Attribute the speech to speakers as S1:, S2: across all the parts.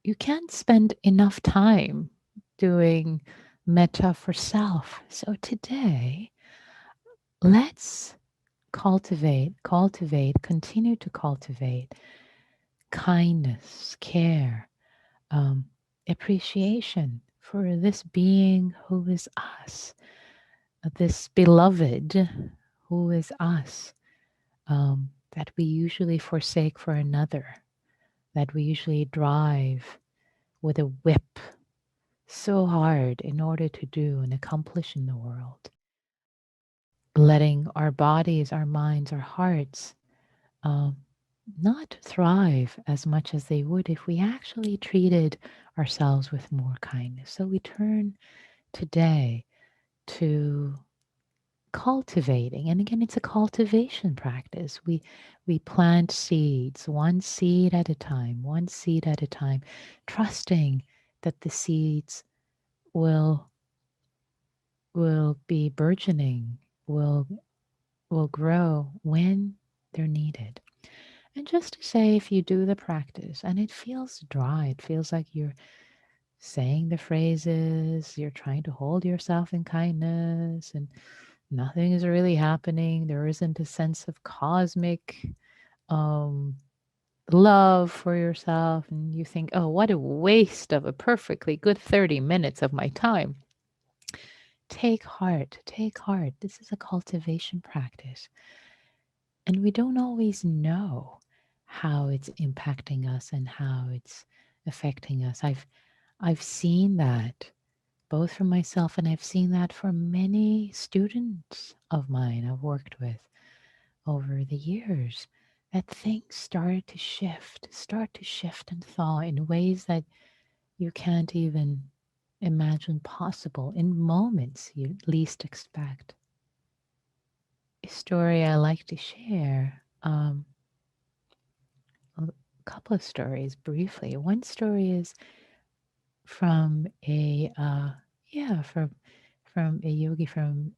S1: you can't spend enough time doing metta for self. So today, let's cultivate, continue to cultivate kindness, care, um, appreciation for this being who is us, this beloved who is us, that we usually forsake for another, that we usually drive with a whip so hard in order to do and accomplish in the world, letting our bodies, our minds, our hearts um, not thrive as much as they would if we actually treated ourselves with more kindness. So we turn today to cultivating, and again, it's a cultivation practice. We plant seeds, one seed at a time, one seed at a time, trusting that the seeds will be burgeoning, will grow when they're needed. And just to say, if you do the practice and it feels dry, it feels like you're saying the phrases, you're trying to hold yourself in kindness, and nothing is really happening. There isn't a sense of cosmic um, love for yourself, and you think, oh, what a waste of a perfectly good 30 minutes of my time. Take heart, take heart. This is a cultivation practice. And we don't always know how it's impacting us and how it's affecting us. I've seen that both for myself, and I've seen that for many students of mine I've worked with over the years, that things start to shift and thaw in ways that you can't even imagine possible in moments you least expect. A story I like to share, a couple of stories briefly. One story is from a from a yogi from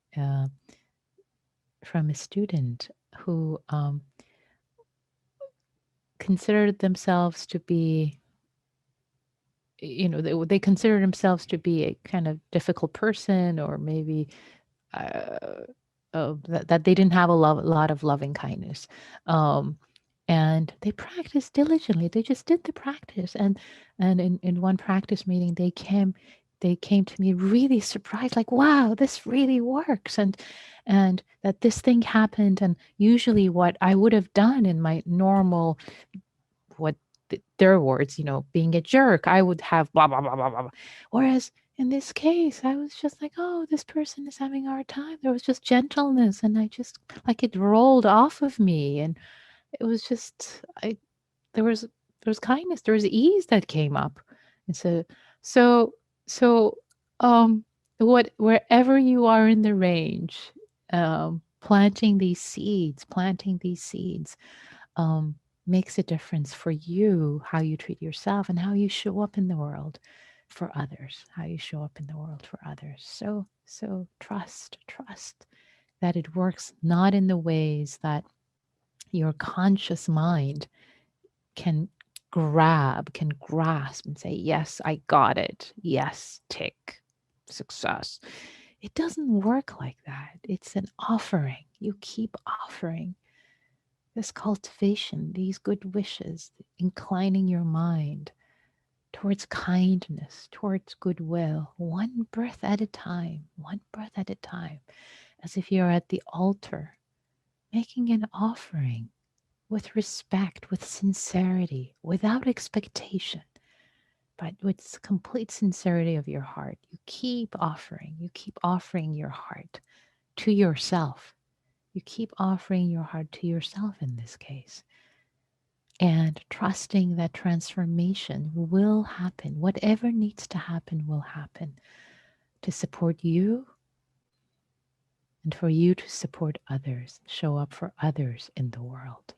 S1: a student who considered themselves to be, they considered themselves to be a kind of difficult person, or maybe uh, that they didn't have a lot of loving kindness. Um, and they practiced diligently. They just did the practice. And in one practice meeting, they came to me really surprised, like, wow, this really works. And that this thing happened. And usually what I would have done in my normal, what their words, being a jerk, I would have blah, blah, blah, blah, blah. Whereas in this case, I was just like, oh, this person is having a hard time. There was just gentleness, and I just, like, it rolled off of me. And it was just, there was kindness, there was ease that came up. And so so um wherever you are in the range, planting these seeds um makes a difference for you, how you treat yourself and how you show up in the world for others, so trust that it works, not in the ways that your conscious mind can can grasp and say, yes, I got it. Yes, tick, success. It doesn't work like that. It's an offering. You keep offering this cultivation, these good wishes, inclining your mind towards kindness, towards goodwill, one breath at a time, as if you're at the altar, making an offering with respect, with sincerity, without expectation, but with complete sincerity of your heart. You keep offering your heart to yourself. You keep offering your heart to yourself in this case, and trusting that transformation will happen. Whatever needs to happen will happen to support you and for you to support others, show up for others in the world.